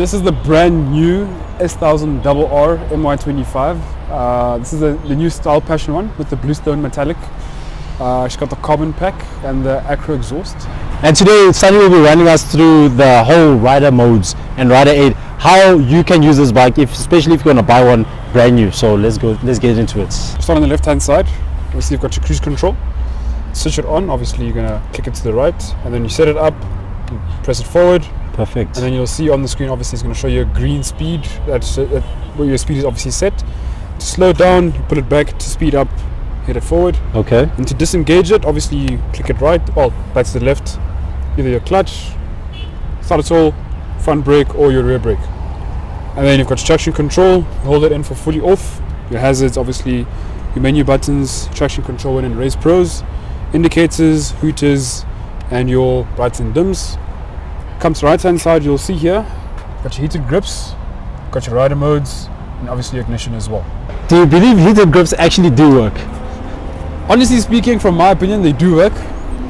this is the brand new S1000RR MY25. This is the new Style Passion one with the bluestone metallic. She's got the carbon pack and the acro exhaust. And today Sunny will be running us through the whole rider modes and rider aid, how you can use this bike, especially if you're going to buy one brand new. So let's get into it. Start on the left hand side. Obviously you've got your cruise control. Switch it on, obviously you're going to click it to the right, and then you set it up, press it forward. Perfect. And then you'll see on the screen, obviously it's going to show you a green speed, that's where your speed is obviously set. To slow down, you pull it back. To speed up, hit it forward. Okay. And to disengage it, obviously you click it right, back to the left, either your clutch, throttle, front brake, or your rear brake. And then you've got traction control, hold it in for fully off. Your hazards, obviously your menu buttons, traction control when in race pros, indicators, hooters, and your brights and dims. Comes to the right hand side, you'll see here, got your heated grips, got your rider modes, and obviously ignition as well. Do you believe heated grips actually do work? Honestly speaking, from my opinion, they do work,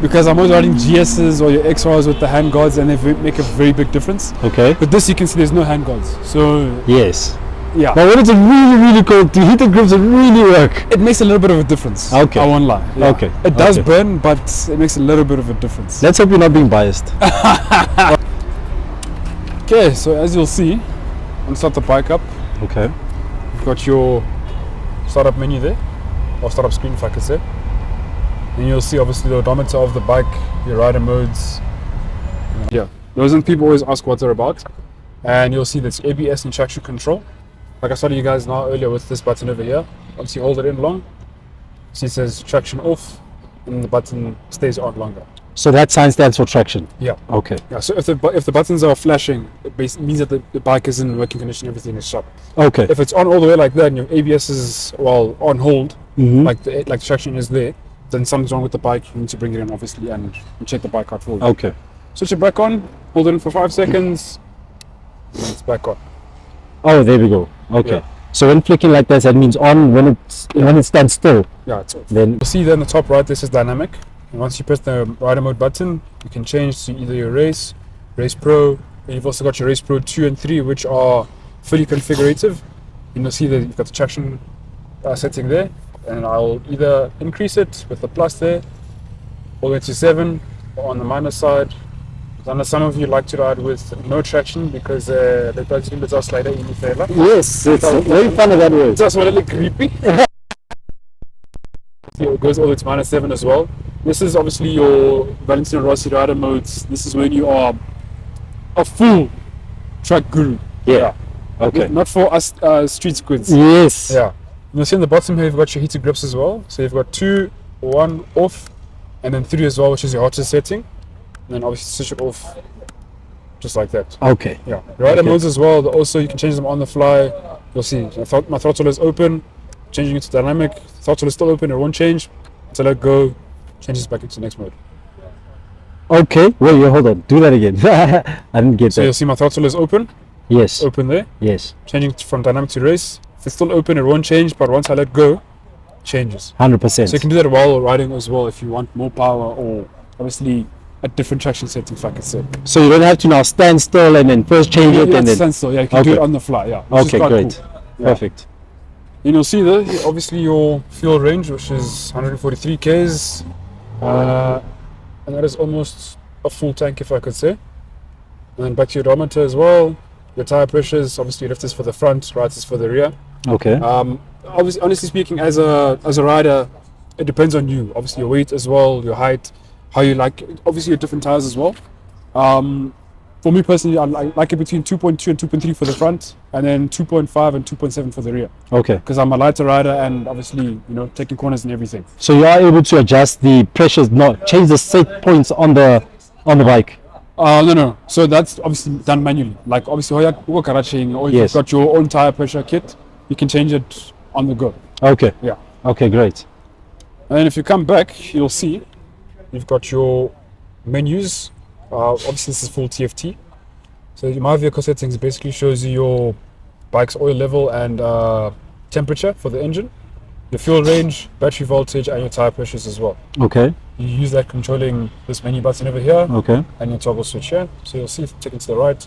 because I'm always riding GS's or your XRs with the hand guards, and they make a very big difference. Okay. But this, you can see there's no hand guards, so yes. Yeah. But when it's really cold, the heated grips really work. It makes a little bit of a difference. Okay. I won't lie. Yeah. Okay. It does burn, but it makes a little bit of a difference. Let's hope you're not being biased. Okay, so as you'll see, I'm start the bike up. Okay. You've got your startup menu there, or startup screen if I could say. And you'll see obviously the odometer of the bike, your rider modes. Yeah, those are people always ask what they're about. And you'll see that's ABS and traction control. Like I showed you guys now earlier with this button over here. Once you hold it in long, see it says traction off, and the button stays on longer. So that sign stands for traction? Yeah. Okay. Yeah, so if the buttons are flashing, it means that the bike is in working condition, everything is sharp. Okay. If it's on all the way like that and your ABS is, on hold, like the traction is there, then something's wrong with the bike. You need to bring it in obviously and check the bike out for you. Okay. Switch it back on, hold it in for 5 seconds, and it's back on. Oh, there we go. Okay. Yeah. So when flicking like this, that means on when it stands still. Yeah, it's off. Then you'll see there in the top right, this is dynamic. And once you press the rider mode button, you can change to either your race pro, and you've also got your race pro 2 and 3, which are fully configurative. And you'll see that you've got the traction setting there, and I'll either increase it with the plus there, all the way to 7, or on the minus side. I know some of you like to ride with no traction because the limits are slider in your favor. Yes, it's very fun that way. It's also a little creepy. It goes all the way to minus 7 as well. This is obviously your Valentino Rossi rider modes. This is when you are a full track guru. Yeah. Okay. Not for us street squids. Yes. Yeah. And you'll see in the bottom here, you've got your heated grips as well. So you've got 2, 1 off, and then 3 as well, which is your hottest setting. And then obviously switch it off just like that. Okay. Yeah. Rider modes as well. Also, you can change them on the fly. You'll see my throttle is open. Changing it to dynamic. Throttle is still open. It won't change until I go. Changes back into the next mode. Okay. Wait, hold on. Do that again. I didn't get that. So you'll see my throttle is open. Yes. Open there. Yes. Changing from dynamic to race. If it's still open, it won't change. But once I let go, it changes. 100%. So you can do that while riding as well if you want more power or obviously a different traction settings, like I said. So you don't have to now stand still and then first change it and then stand still. Yeah, you can do it on the fly. Yeah. Okay, great. Cool. Yeah. Perfect. And you'll see there, obviously your fuel range, which is 143 k's, and that is almost a full tank, if I could say. And then back to your odometer as well. Your tire pressures, obviously lifters for the front, righters for the rear. Okay. Obviously, honestly speaking, as a rider, it depends on you. Obviously your weight as well, your height, how you like. Obviously your different tires as well. For me personally, I like it between 2.2 and 2.3 for the front, and then 2.5 and 2.7 for the rear. Okay. Because I'm a lighter rider, and obviously, taking corners and everything. So you are able to adjust the pressures, not change the set points on the bike. No. So that's obviously done manually. Like obviously, or if you've got your own tire pressure kit, you can change it on the go. Okay. Yeah. Okay, great. And then if you come back, you'll see you've got your menus. Obviously this is full TFT. So my vehicle settings basically shows you your bike's oil level and temperature for the engine, your fuel range, battery voltage, and your tire pressures as well. Okay. You use that controlling this menu button over here. Okay. And your toggle switch here. So you'll see if you take it to the right,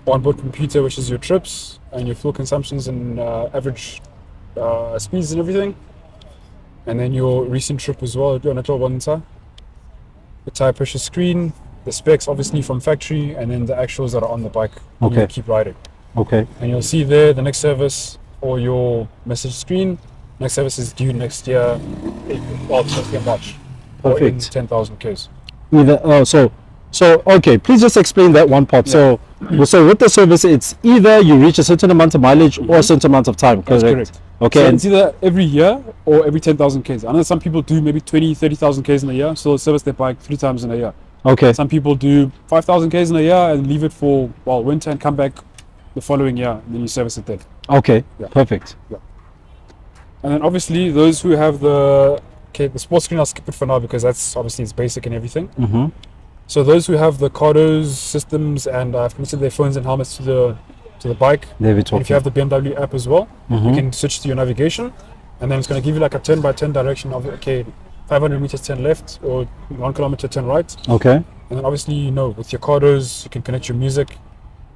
onboard computer, which is your trips and your fuel consumptions and average speeds and everything. And then your recent trip as well, the tire pressure screen, the specs obviously from factory, and then the actuals that are on the bike when you keep riding. Okay. And you'll see there the next service or your message screen. Next service is due next year, well, March. Or in 10,000 Ks. So okay, please just explain that one part. Yeah. So with the service, it's either you reach a certain amount of mileage or a certain amount of time, correct? That's correct. Okay. So And it's either every year or every 10,000 Ks. I know some people do maybe 20, 30,000 Ks in a year, so they'll service their bike 3 times in a year. okay. Some people do 5,000 Ks in a year and leave it for winter and come back the following year, and then you service it then. Okay. Yeah. Perfect. And then obviously those who have the sports screen, I'll skip it for now because that's obviously it's basic and everything. Mm-hmm. So those who have the Cardos systems and have connected their phones and helmets to the bike, There we and talk. if you have the BMW app as well, Mm-hmm. you can switch to your navigation, and then it's going to give you like a 10 by 10 direction of 500 meters turn left or 1 kilometer turn right. Okay. And then obviously with your Cardos you can connect your music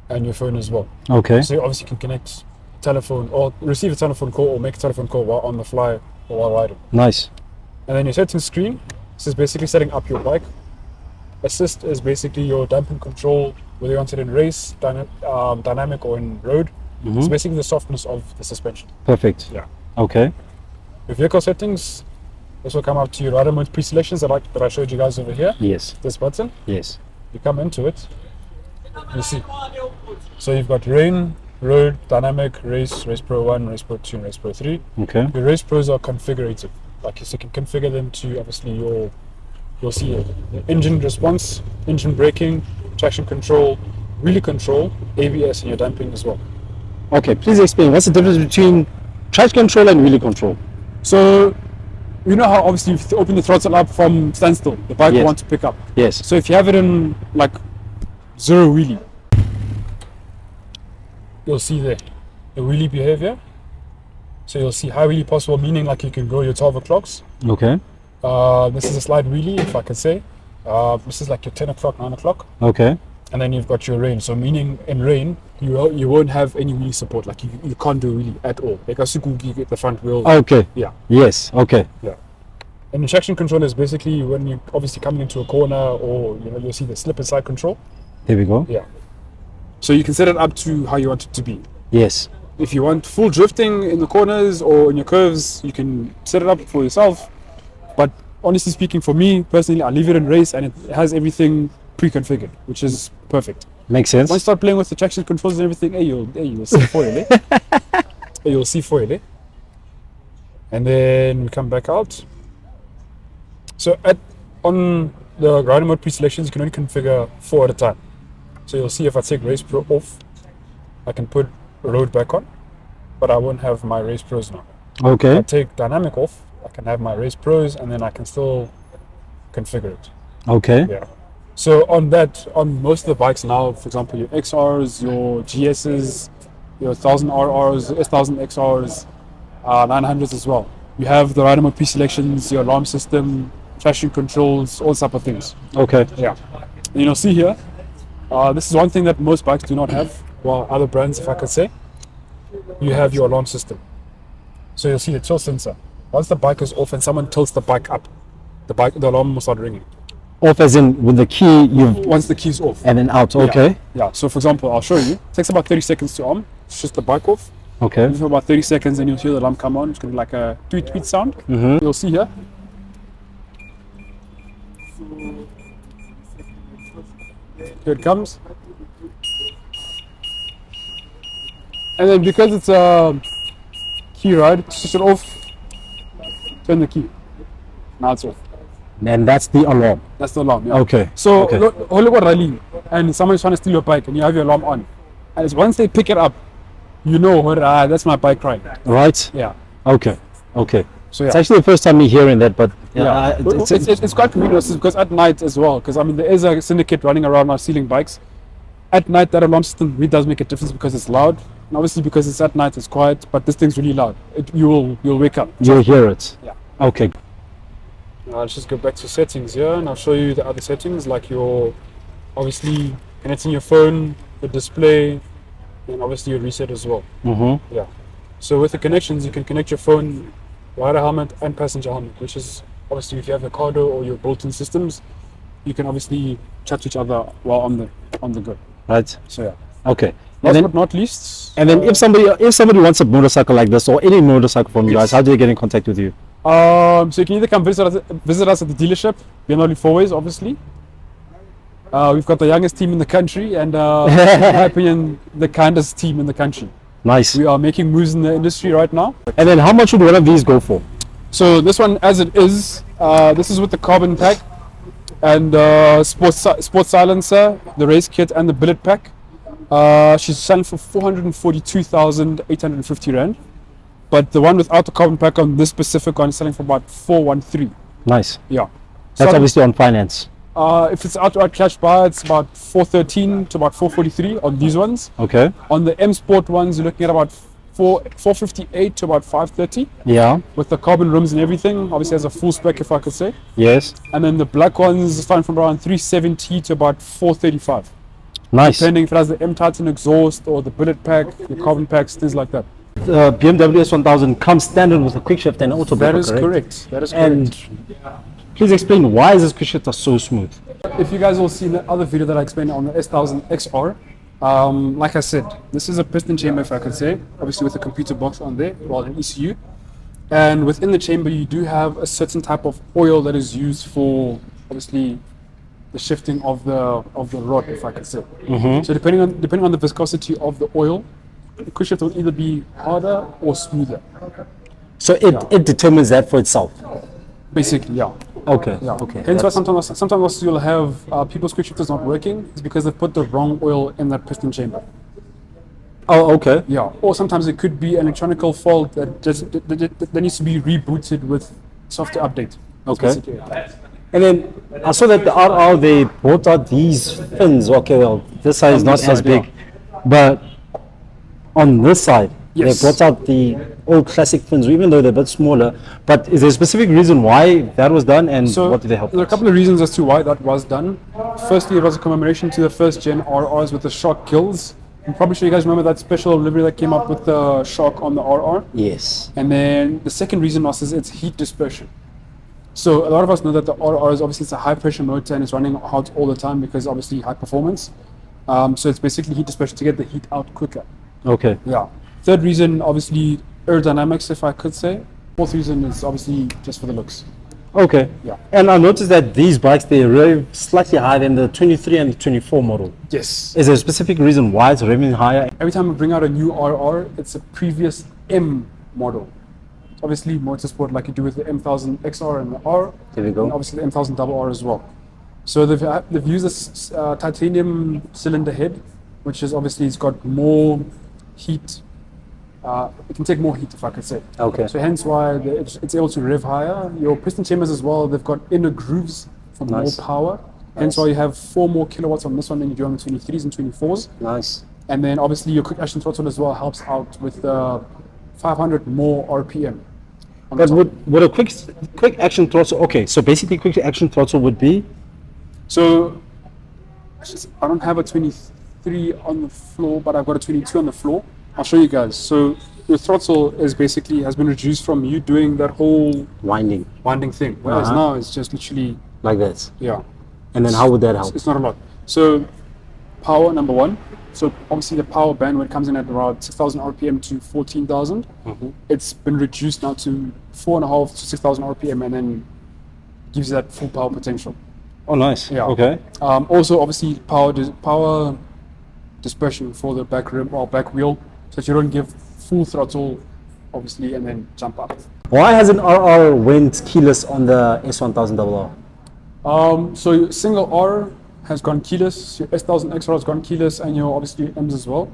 and your phone as well. Okay. So you obviously can connect telephone or receive a telephone call or make a telephone call while on the fly or while riding. Nice. And then your settings screen, this is basically setting up your bike. Assist is basically your damping control, whether you want it in race, dynamic or in road. Mm-hmm. It's basically the softness of the suspension. Perfect. Yeah. Okay. Your vehicle settings, this will come up to your rider mode pre-selections that I showed you guys over here. Yes. This button, Yes. you come into it, you see. So you've got rain, road, dynamic, race, race pro 1, race pro 2, and race pro 3. Okay. Your race pros are configurated. Like you can configure them to obviously you'll see the engine response, engine braking, traction control, wheelie control, ABS, and your damping as well. Okay. Please explain what's the difference between traction control and wheelie control. So you know how obviously if you open the throttle up from standstill, the bike will want to pick up. Yes. So if you have it in like zero wheelie, you'll see there the wheelie behavior. So you'll see high wheelie possible, meaning like you can go your 12 o'clocks. Okay. This is a slide wheelie, if I can say. This is like your 10 o'clock, 9 o'clock. Okay. And then you've got your rain. So meaning in rain, you won't have any wheelie support. Like you can't do a wheelie at all. Like you get the front wheel. Okay. Yeah. Yes. Okay. Yeah. And the traction control is basically when you're obviously coming into a corner or you'll see the slip and slide control. There we go. Yeah. So you can set it up to how you want it to be. Yes. If you want full drifting in the corners or in your curves, you can set it up for yourself. But honestly speaking, for me personally, I leave it in race and it has everything pre-configured, which is perfect. Makes sense. Once you start playing with the traction controls and everything, you'll see foil, eh? You'll see foil, eh? And then we come back out. So on the rider mode pre-selections, you can only configure 4 at a time. So you'll see if I take race pro off, I can put road back on, but I won't have my race pros now. Okay. If I take dynamic off, I can have my race pros and then I can still configure it. Okay. Yeah. So on most of the bikes now, for example, your XRs, your GSs, your 1000RRs, S1000XRs, 900s as well. You have the rider mode pre-selections, your alarm system, traction controls, all type of things. Okay. Yeah. And you'll see here, this is one thing that most bikes do not have. Well, other brands, if I could say, you have your alarm system. So you'll see the tilt sensor. Once the bike is off and someone tilts the bike up, the alarm will start ringing. Off as in with the key, Once the key's off. and then out. Okay. Yeah. So for example, I'll show you. It takes about 30 seconds to arm. It's just the bike off. Okay. For about 30 seconds, and you'll hear the alarm come on. It's going to be like a tweet tweet sound. Mm-hmm. You'll see here. Here it comes. And then because it's a key ride, switch it off, turn the key. Now it's off. And that's the alarm. That's the alarm, yeah. Okay. So, Okay. hold it rally, and someone's trying to steal your bike, and you have your alarm on. And it's once they pick it up, you know, that's my bike ride. Right. Yeah. Okay. Okay. So, It's yeah. actually the first time me hearing that, but Yeah. It's quite convenient because at night as well, because I mean, there is a syndicate running around now stealing bikes. At night, that alarm system really does make a difference because it's loud. And obviously, because it's at night, it's quiet, but this thing's really loud. You'll wake up. you'll hear it. Yeah. Okay. Now let's just go back to settings here, and I'll show you the other settings, like your obviously connecting your phone the display, and obviously your reset as well. Yeah. So with the connections, you can connect your phone, rider helmet, and passenger helmet, which is obviously if you have your car door or your built-in systems, you can obviously chat to each other while on the go. Right. So yeah. Okay. Last but not least. And then if somebody wants a motorcycle like this or any motorcycle from you guys, how do they get in contact with you? So you can either come visit us at the dealership, BMW 4Ways, obviously. We've got the youngest team in the country, and in my opinion, the kindest team in the country. Nice. We are making moves in the industry right now. And then how much would one of these go for? So this one, as it is, this is with the carbon pack and sports silencer, the race kit, and the billet pack. She's selling for 442,850 rand. But the one without the carbon pack on this specific one is selling for about 413. Nice. Yeah. That's So obviously on finance. if it's outright cash buy, it's about 413 to about 443 on these ones. Okay. On the M Sport ones, you're looking at about 458 to about 530 Yeah. with the carbon rims and everything. Obviously has a full spec, if I could say. Yes. And then the black ones starting from around 370 to about 435. Nice. Depending if it has the M Titan exhaust or the billet pack, the carbon packs, things like that. The BMW S1000 comes standard with a quickshifter and auto That breaker, is correct. That is correct. And please explain, why is this quickshifter so smooth? If you guys all seen the other video that I explained on the S1000RR, like I said, this is a piston chamber, if I could say, obviously with a computer box on there, well, an ECU. And within the chamber, you do have a certain type of oil that is used for, obviously, the shifting of the rod, if I could say. So depending on the viscosity of the oil, the quickshifter will either be harder or smoother. So it determines that for itself. Basically, yeah. Okay. Yeah. Okay. Hence why sometimes you'll have people's quickshifters not working. It's because they've put the wrong oil in that piston chamber. Oh, okay. Yeah. Or sometimes it could be an electronical fault that needs to be rebooted with software update. That's Okay. basically it. And then I saw that the RR, they brought out these fins. Okay, well, this side is On not this as side, big, yeah. but on this side, Yes. they brought out the old classic fins, even though they're a bit smaller. But is there a specific reason why that was done, and So what did they help? there are a couple of reasons as to why that was done. Firstly, it was a commemoration to the first gen RRs with the shock kills. I'm probably sure you guys remember that special livery that came up with the shock on the RR. Yes. And then the second reason was it's heat dispersion. So a lot of us know that the RR is obviously it's a high pressure motor and it's running hot all the time because obviously high performance. So it's basically heat dispersion to get the heat out quicker. Okay. Yeah. Third reason, obviously aerodynamics, if I could say. Fourth reason is obviously just for the looks. Okay. Yeah. And I noticed that these bikes, they're really slightly higher than the 23 and the 24 model. Yes. Is there a specific reason why it's revving higher? Every time we bring out a new RR, it's a previous M model. Obviously, motorsport like you do with the M1000XR and the R. There we go. And obviously the M1000RR as well. So they've used this titanium cylinder head, which is obviously it's got more heat. It can take more heat, if I could say. Okay. So hence why it's able to rev higher. Your piston chambers as well, they've got inner grooves for Nice. more power. Hence why you have 4 more kilowatts on this one than you do on the 23s and 24s. Nice. And then obviously your quick action throttle as well helps out with 500 more RPM. on the But top. would a quick action throttle, okay, so basically quick action throttle would be? So I don't have a 23 on the floor, but I've got a 22 on the floor. I'll show you guys. So your throttle has been reduced from you doing that whole Winding, winding thing. Whereas now it's just literally, like that. yeah, And then how would that help? it's not a lot. So power, number one. So obviously the power band when it comes in at around 6,000 RPM to 14,000, it's been reduced now to 4.5 to 6,000 RPM and then gives you that full power potential. Oh, nice. Yeah. Okay. Also, obviously, power dispersion for the back rim or back wheel, so that you don't give full throttle, obviously, and then jump up. Why hasn't RR went keyless on the S1000RR? So your single R has gone keyless, your S1000XR has gone keyless, and your obviously M's as well.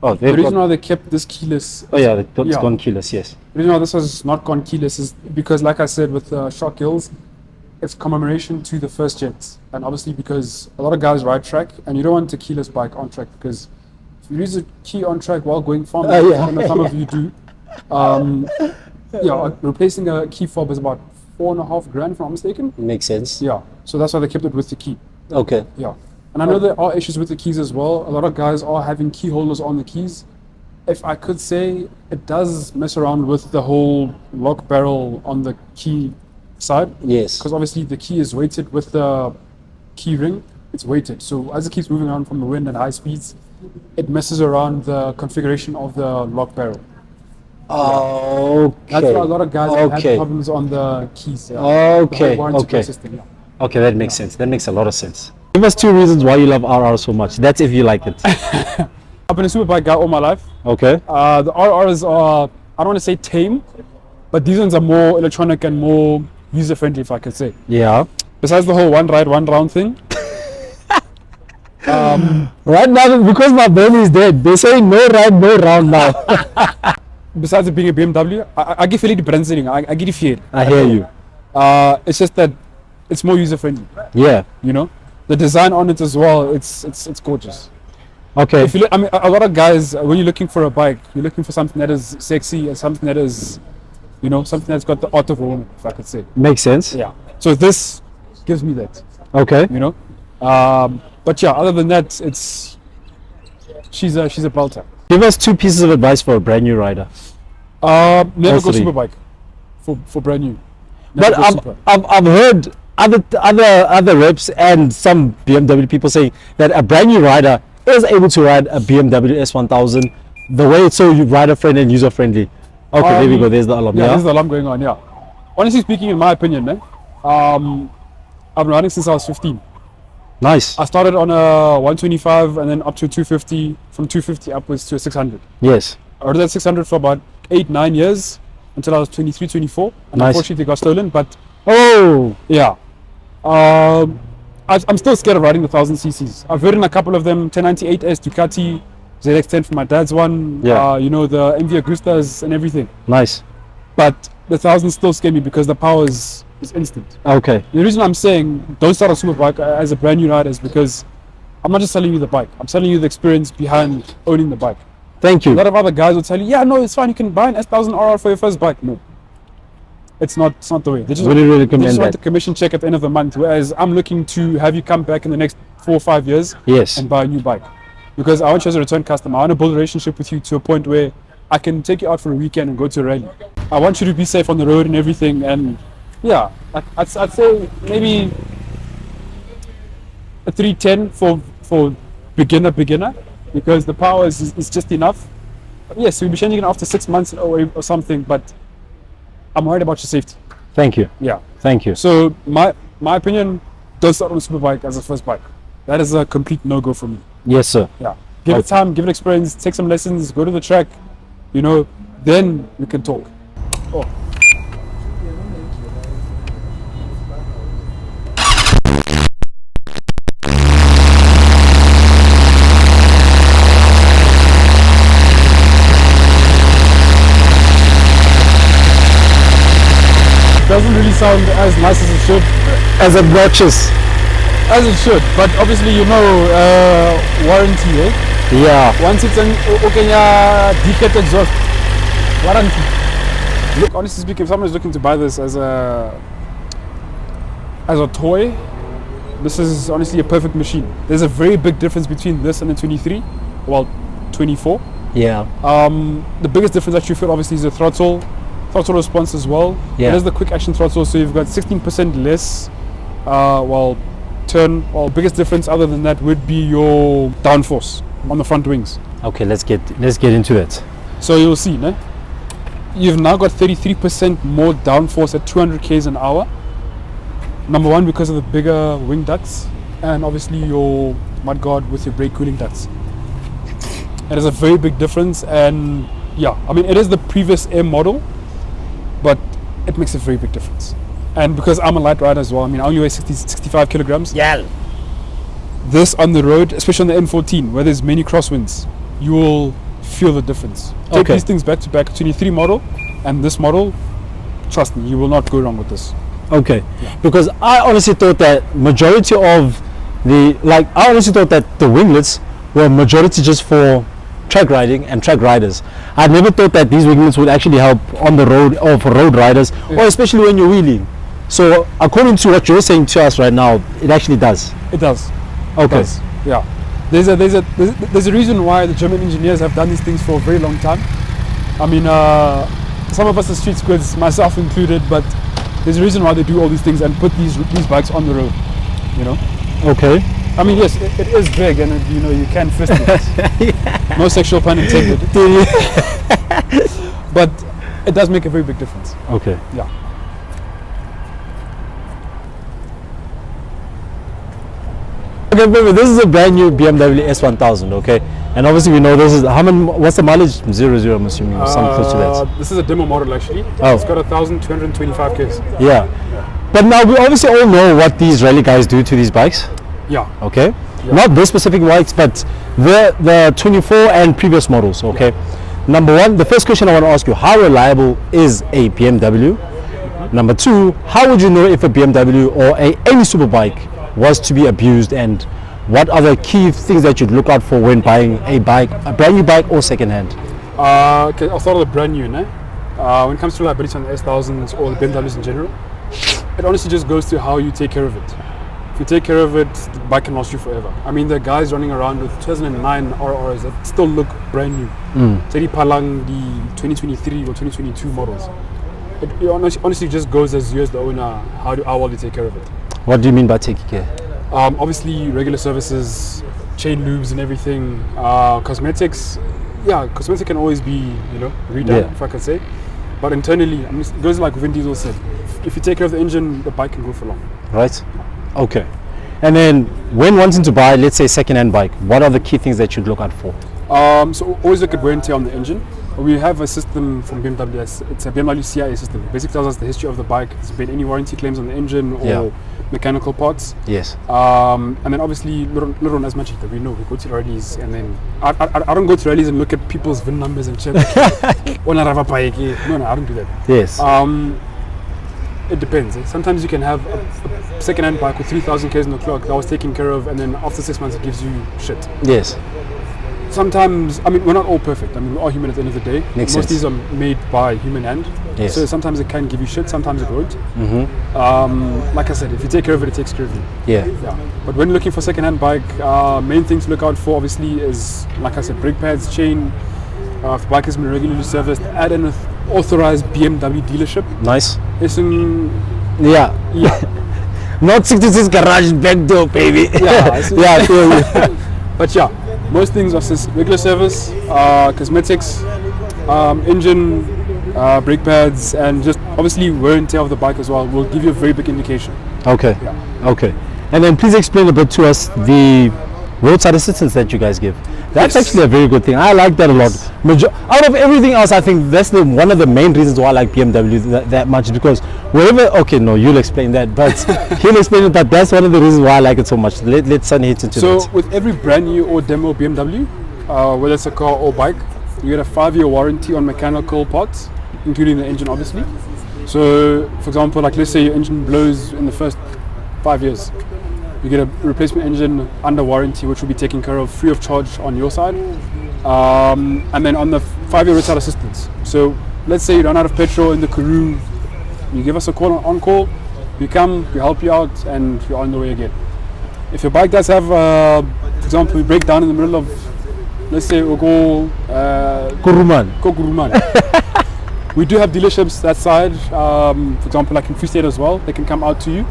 Oh, The they've reason got, why they kept this keyless, oh yeah, it's Yeah. gone keyless, yes. the reason why this has not gone keyless is because, like I said, with shock kills, it's commemoration to the first gens, and obviously because a lot of guys ride track, and you don't want a keyless bike on track because if you lose a key on track while going farming, Yeah. and some of you do, replacing a key fob is about 4.5 grand, if I'm not mistaken. Makes sense. Yeah, so that's why they kept it with the key. Okay. Yeah. And I know there are issues with the keys as well. A lot of guys are having key holders on the keys. If I could say, it does mess around with the whole lock barrel on the key side. Yes. Because obviously the key is weighted with the key ring. It's weighted. So as it keeps moving around from the wind at high speeds, it messes around the configuration of the lock barrel. Okay. That's why a lot of guys have had Okay. problems on the keys. Okay. The warranty Okay. system, yeah. Okay, that makes sense. That makes a lot of sense. Give us 2 reasons why you love RR so much. That's if you like it. I've been a Superbike guy all my life. Okay. The RRs are, I don't want to say tame, but these ones are more electronic and more user-friendly, if I could say. Yeah. Besides the whole one ride, one round thing. Right now, because my brain is dead, they say no ride, no round now. Besides it being a BMW, I give you the branding. I give you fear. I hear you. It's just that it's more user-friendly. Yeah. You know, the design on it as well. It's gorgeous. Okay. If you look, I mean, a lot of guys, when you're looking for a bike, you're looking for something that is sexy and something that is, you know, something that's got the art of a woman, if I could say. Makes sense. Yeah. So this gives me that. Okay. You know, but yeah, other than that, she's a belter. Give us 2 pieces of advice for a brand new rider. Never go Three. Superbike for brand new. Never But go Super. I've heard other reps and some BMW people saying that a brand new rider is able to ride a BMW S1000 the way it's so rider friendly and user friendly. Okay, there we go. There's the alarm. Yeah, Yeah. there's the alarm going on. Yeah. Honestly speaking, in my opinion, I've been riding since I was 15. Nice. I started on a 125 and then up to 250, from 250 upwards to a 600. Yes. I rode that 600 for about 8-9 years until I was 23, 24, and Nice. unfortunately it got stolen. But Oh. yeah, I'm still scared of riding the 1000 cc's. I've ridden a couple of them: 1098S, Ducati, ZX10 from my dad's one. Yeah. You know, the MV Agustas and everything. Nice. But the 1000 still scare me because the power is instant. Okay. The reason I'm saying don't start a Superbike as a brand new rider is because I'm not just selling you the bike. I'm selling you the experience behind owning the bike. Thank A you. lot of other guys will tell you, yeah, no, it's fine. You can buy an S1000RR for your first bike. No, it's not the way. They just, Wouldn't really they recommend just want that. the commission check at the end of the month. Whereas I'm looking to have you come back in the next 4 or 5 years Yes. and buy a new bike, because I want you as a return customer. I want to build a relationship with you to a point where I can take you out for a weekend and go to a rally. I want you to be safe on the road and everything. And yeah, I'd say maybe a 310 for beginner, because the power is just enough. Yes, we'll be changing it after 6 months or something, but I'm worried about your safety. Thank you. Yeah. Thank you. So my opinion, don't start on a Superbike as a first bike. That is a complete no-go for me. Yes, sir. Yeah. Give it Okay. time, give it experience, take some lessons, go to the track, you know, then we can talk. Oh. Doesn't really sound as nice as it should. As obnoxious. As it should, but obviously you know warranty, eh? Yeah. Once it's an decade exhaust warranty. Look, honestly speaking, if someone is looking to buy this as a toy, this is honestly a perfect machine. There's a very big difference between this and the 23, well, 24. Yeah. The biggest difference that you feel obviously is the throttle response as well. Yeah. It is the quick action throttle, so you've got 16% less turn. Well, biggest difference other than that would be your downforce on the front wings. Okay, let's get into it. So you'll see, ne? You've now got 33% more downforce at 200 k's an hour. Number one, because of the bigger wing ducts, and obviously your mudguard with your brake cooling ducts. It is a very big difference, and yeah, I mean it is the previous M model, but it makes a very big difference. And because I'm a light rider as well, I mean I only weigh 65 kilograms. Yeah. This on the road, especially on the M14, where there's many crosswinds, you will feel the difference. Take Okay. these things back to back, 23 model and this model, trust me, you will not go wrong with this. Okay. Because I honestly thought that majority of the I honestly thought that the winglets were majority just for track riding and track riders. I never thought that these winglets would actually help on the road or for road riders, or especially when you're wheeling. So according to what you're saying to us right now, it actually does. It does. Okay. Yeah. There's a reason why the German engineers have done these things for a very long time. I mean, some of us are street squids, myself included, but there's a reason why they do all these things and put these bikes on the road, you know. Okay. I mean, yes, it is big, and you know you can fist it. No sexual pun intended. But it does make a very big difference. Okay. Yeah. Okay, baby, this is a brand new BMW S1000, okay? And obviously we know this is, what's the mileage? 0, I'm assuming, or something close to that. This is a demo model actually. Oh. It's got 1,225 k's. Yeah. But now we obviously all know what these rally guys do to these bikes, Yeah. okay? Yeah. Not this specific bikes, but the 24 and previous models, okay? Number one, the first question I want to ask you, how reliable is a BMW? Number two, how would you know if a BMW or any superbike was to be abused, and what are the key things that you'd look out for when buying a brand new bike or second hand? Okay, I'll start with the brand new, né? When it comes to liability on the S1000s or the BMWs in general, it honestly just goes to how you take care of it. If you take care of it, the bike can last you forever. I mean, the guys running around with 2009 RRs that still look brand new. Teddy Palang, the 2023 or 2022 models. It honestly just goes as you as the owner, how well you take care of it. What do you mean by taking care? Obviously, regular services, chain lubes and everything. Cosmetics, cosmetic can always be, you know, redone, if I can say. But internally, I mean, it goes like Vin Diesel said, if you take care of the engine, the bike can go for long. Right? Okay. And then when wanting to buy, let's say, second-hand bike, what are the key things that you'd look out for? So always look at wear and tear on the engine. We have a system from BMW S. It's a BMW CIA system. Basically tells us the history of the bike. There's been any warranty claims on the engine or mechanical parts. Yes. And then obviously little on as much that we know. We go to rallies, and then I don't go to rallies and look at people's VIN numbers and check. No, I don't do that. Yes. It depends. Sometimes you can have a second-hand bike with 3,000 k's on the clock that was taken care of, and then after 6 months it gives you shit. Yes. Sometimes, I mean, we're not all perfect. I mean, we're all human at the end of the day. Makes Most sense. of these are made by human hand. Yes. So sometimes it can give you shit, sometimes it won't. Like I said, if you take care of it, it takes care of you. Yeah. But when looking for second-hand bike, main thing to look out for obviously is, like I said, brake pads, chain. If the bike has been regularly serviced, add an authorized BMW dealership. Nice. Yeah. Not 66 garage back door, baby. But yeah, most things are just regular service, cosmetics, engine, brake pads, and just obviously wear and tear of the bike as well will give you a very big indication. Okay. Yeah. Okay. And then please explain a bit to us the roadside assistance that you guys give. That's actually a very good thing. I like that a lot. Out of everything else, I think that's one of the main reasons why I like BMW that much, because you'll explain that, but he'll explain it, but that's one of the reasons why I like it so much. Let's hit into that. So with every brand new or demo BMW, whether it's a car or bike, you get a 5-year warranty on mechanical parts, including the engine obviously. So for example, like let's say your engine blows in the first 5 years. You get a replacement engine under warranty, which will be taken care of free of charge on your side. And then on the 5-year roadside assistance. So let's say you run out of petrol in the Karoo, you give us a call on call, we come, we help you out, and you're on the way again. If your bike does have, for example, we break down in the middle of, let's say we'll go Kuruman. We do have dealerships that side, for example, like in Free State as well. They can come out to you,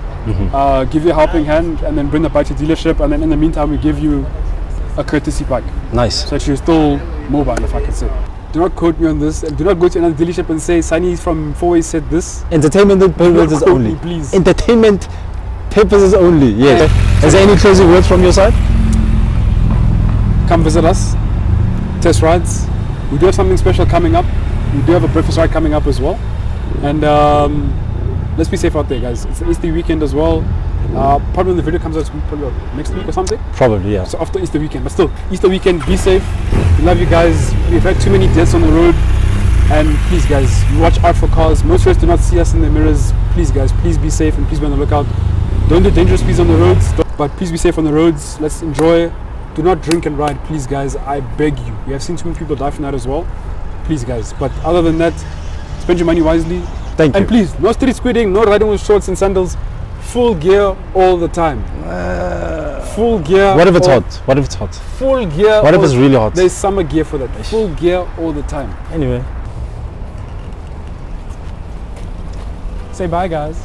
give you a helping hand, and then bring the bike to dealership. And then in the meantime, we give you a courtesy bike. Nice. So that you're still mobile, if I can say. Do not quote me on this. Do not go to another dealership and say, Sunny from 4 said this. Entertainment purposes only. Me, please. Entertainment purposes only. Yes. Is there any closing words from your side? Come visit us. Test rides. We do have something special coming up. We do have a breakfast ride coming up as well, and let's be safe out there, guys. It's the Easter weekend as well. Probably when the video comes out, probably next week or something. Probably, yeah. So after Easter weekend, but still, Easter weekend. Be safe. We love you guys. We've had too many deaths on the road, and please, guys, watch out for cars. Motorists do not see us in the mirrors. Please, guys, please be safe and please be on the lookout. Don't do dangerous speeds on the roads, but please be safe on the roads. Let's enjoy. Do not drink and ride, please, guys. I beg you. We have seen too many people die from that as well. Please, guys. But other than that, spend your money wisely. Thank you. And please, no street squidding, no riding with shorts and sandals. Full gear all the time. full gear. What if it's all- hot? What if it's hot? Full gear. What if all- it's really hot? There's summer gear for that. Full gear all the time. Anyway. Say bye, guys.